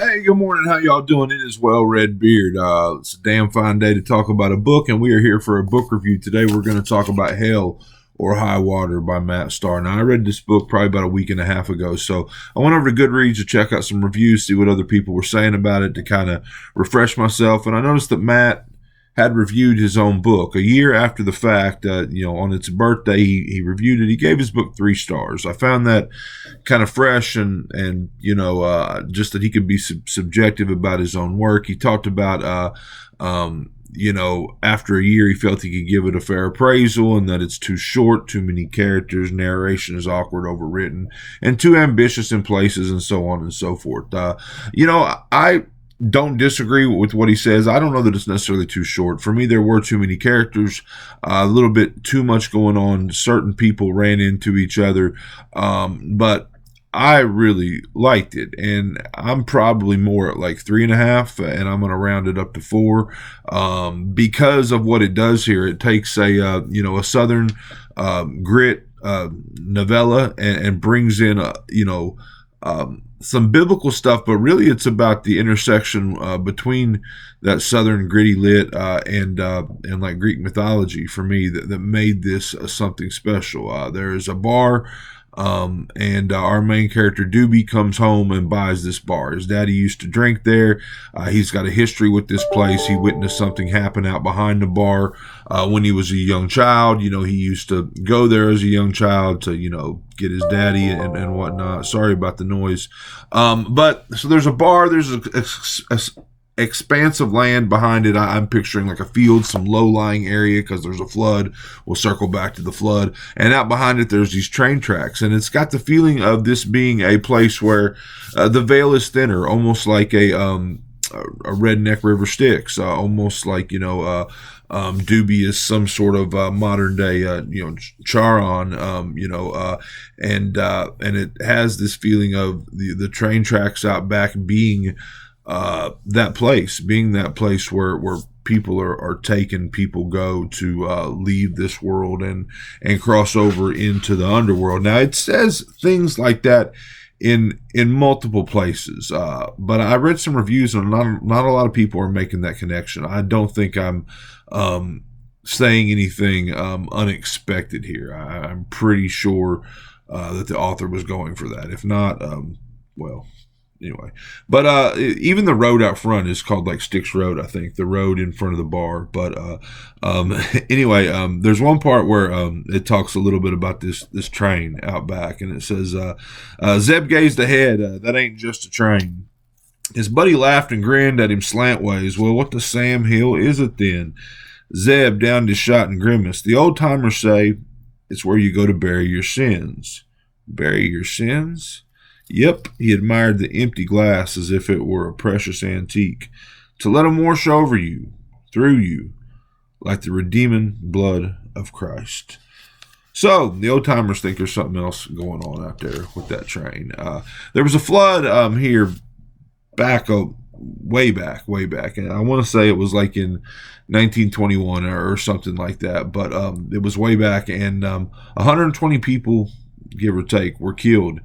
Hey, good morning. How y'all doing? It is Well Red Beard. It's a damn fine day to talk about a book, and we are here for a book review. Today we're going to talk about Hell or High Water by Matt Starr. Now, I read this book probably about a week and a half ago, so I went over to Goodreads to check out some reviews, see what other people were saying about it to kind of refresh myself, and I noticed that Matt had reviewed his own book a year after the fact. On its birthday, he reviewed it. He gave his book 3 stars. I found that kind of fresh, and just that he could be subjective about his own work. He talked about after a year he felt he could give it a fair appraisal, and that it's too short, too many characters, narration is awkward, overwritten, and too ambitious in places, and so on and so forth. I don't disagree with what he says. I don't know that it's necessarily too short. For me, there were too many characters, a little bit too much going on. Certain people ran into each other, but I really liked it, and I'm probably more at like 3.5, and I'm going to round it up to 4 because of what it does here. It takes a Southern grit novella and brings in some biblical stuff, but really it's about the intersection between that Southern gritty lit and like Greek mythology for me that made this something special. There is a bar. And our main character Doobie comes home and buys this bar. His daddy used to drink there. He's got a history with this place. He witnessed something happen out behind the bar when he was a young child. He used to go there as a young child to get his daddy and whatnot. Sorry about the noise. But so there's a bar. There's a expanse of land behind it. I'm picturing like a field, some low-lying area because there's a flood. We'll circle back to the flood. And out behind it, there's these train tracks. And it's got the feeling of this being a place where the veil is thinner, almost like a redneck river Styx, almost like, Doobie is some sort of modern day, Charon, and it has this feeling of the train tracks out back being that place where people are taken, people go to leave this world and cross over into the underworld. Now it says things like that in multiple places, but I read some reviews and not a lot of people are making that connection. I don't think I'm saying anything unexpected here. I'm pretty sure that the author was going for that. If not, well. Anyway, but even the road out front is called like Styx Road, I think, the road in front of the bar. But anyway, there's one part where it talks a little bit about this train out back, and it says, Zeb gazed ahead. That ain't just a train. His buddy laughed and grinned at him slantways. Well, what the Sam Hill is it then? Zeb downed his shot and grimaced. The old timers say it's where you go to bury your sins. Bury your sins? Yep, he admired the empty glass as if it were a precious antique. To let him wash over you, through you, like the redeeming blood of Christ. So, the old-timers think there's something else going on out there with that train. There was a flood here way back. And I want to say it was like in 1921 or something like that. But it was way back, and 120 people, give or take, were killed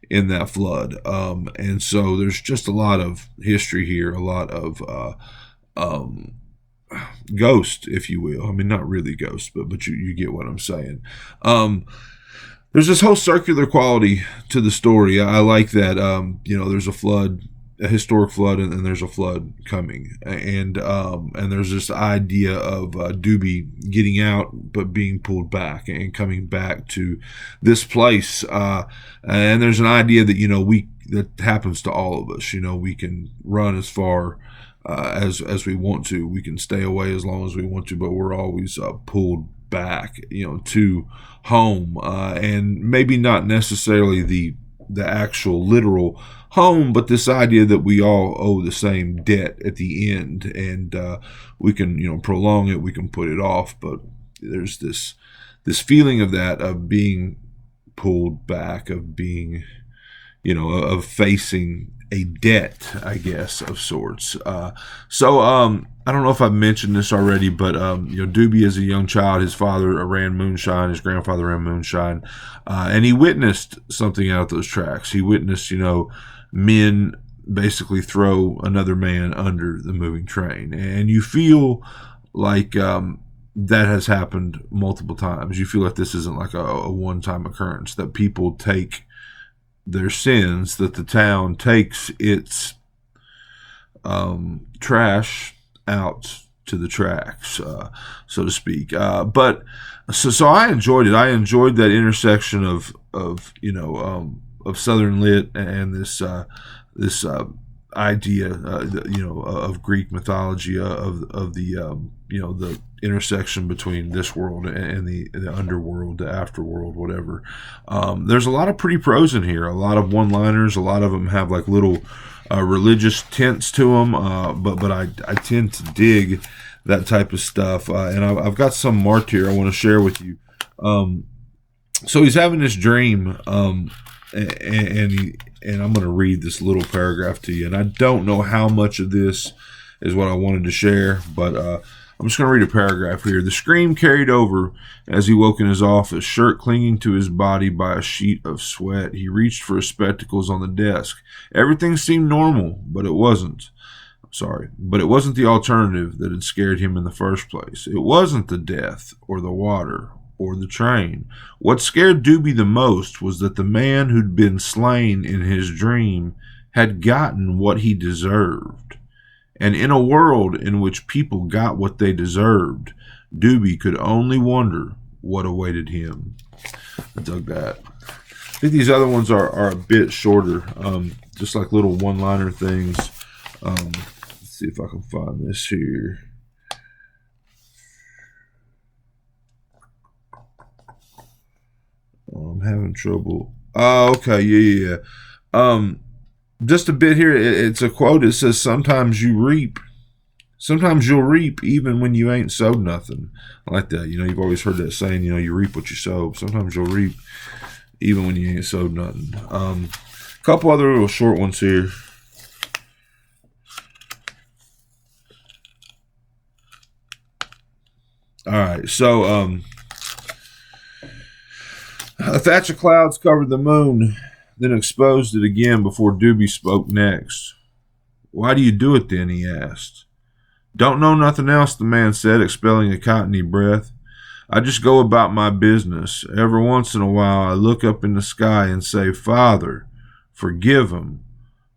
in that flood. And so there's just a lot of history here, a lot of ghost, if you will. I mean, not really ghost, but you get what I'm saying. There's this whole circular quality to the story. I like that. There's a flood, a historic flood, and there's a flood coming, and there's this idea of Doobie getting out but being pulled back and coming back to this place, and there's an idea that that happens to all of us. We can run as far as we want to, we can stay away as long as we want to, but we're always pulled back, to home, and maybe not necessarily the actual literal home, but this idea that we all owe the same debt at the end, and we can prolong it, we can put it off, but there's this feeling of that, of being pulled back, of being of facing a debt, I guess, of sorts. So I don't know if I've mentioned this already, but Doobie as a young child, his father ran moonshine, his grandfather ran moonshine, and he witnessed something out of those tracks. He witnessed men basically throw another man under the moving train. And you feel like that has happened multiple times. You feel like this isn't like a one-time occurrence, that people take their sins, that the town takes its trash out to the tracks, so to speak. So I enjoyed it. I enjoyed that intersection of Southern lit and this idea, of Greek mythology, of the intersection between this world and the underworld, the afterworld, whatever. There's a lot of pretty prose in here, a lot of one-liners. A lot of them have like little religious tints to them, but I tend to dig that type of stuff. And I've got some marked here I want to share with you. So he's having this dream, and I'm going to read this little paragraph to you. And I don't know how much of this is what I wanted to share, but I'm just going to read a paragraph here. The scream carried over as he woke in his office, shirt clinging to his body by a sheet of sweat. He reached for his spectacles on the desk. Everything seemed normal, but it wasn't. But it wasn't the alternative that had scared him in the first place. It wasn't the death or the water or the train. What scared Doobie the most was that the man who'd been slain in his dream had gotten what he deserved. And in a world in which people got what they deserved, Doobie could only wonder what awaited him. I dug that. I think these other ones are a bit shorter, just like little one-liner things. Let's see if I can find this here. I'm having trouble. Oh, okay, yeah. Just a bit here. It's a quote. It says, Sometimes you'll reap even when you ain't sowed nothing." I like that. You've always heard that saying, you reap what you sow. Sometimes you'll reap even when you ain't sowed nothing. A couple other little short ones here. All right, so a thatch of clouds covered the moon, then exposed it again before Doobie spoke next. "Why do you do it then?" he asked. "Don't know nothing else," the man said, expelling a cottony breath. "I just go about my business. Every once in a while I look up in the sky and say, 'Father, forgive them,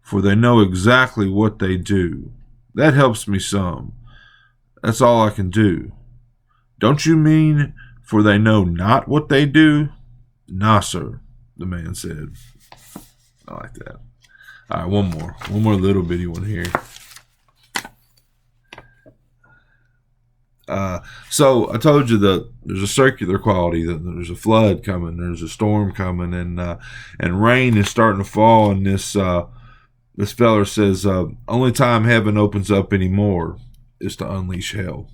for they know exactly what they do.' That helps me some. That's all I can do." "Don't you mean, for they know not what they do?" "Nah, sir," the man said. I like that. All right, one more little bitty one here. So I told you that there's a circular quality, that there's a flood coming, there's a storm coming, and rain is starting to fall. And this feller says, "Only time heaven opens up anymore is to unleash hell."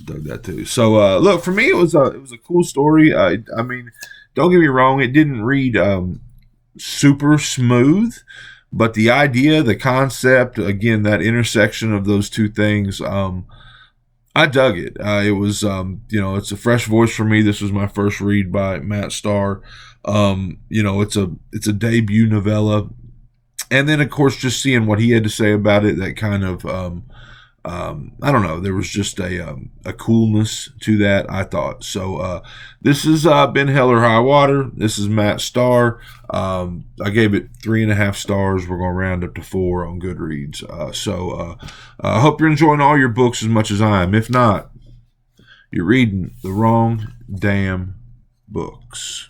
Dug that too. So look, for me, it was a cool story. I mean, don't get me wrong, it didn't read super smooth, but the idea, the concept, again, that intersection of those two things, I dug it. It was, it's a fresh voice for me. This was my first read by Matt Starr. It's a debut novella, and then of course just seeing what he had to say about it, that kind of, I don't know, there was just a coolness to that, I thought. So this has been Hell or High Water. This is Matt Starr. I gave it 3.5 stars. We're going to round up to 4 on Goodreads. I hope you're enjoying all your books as much as I am. If not, you're reading the wrong damn books.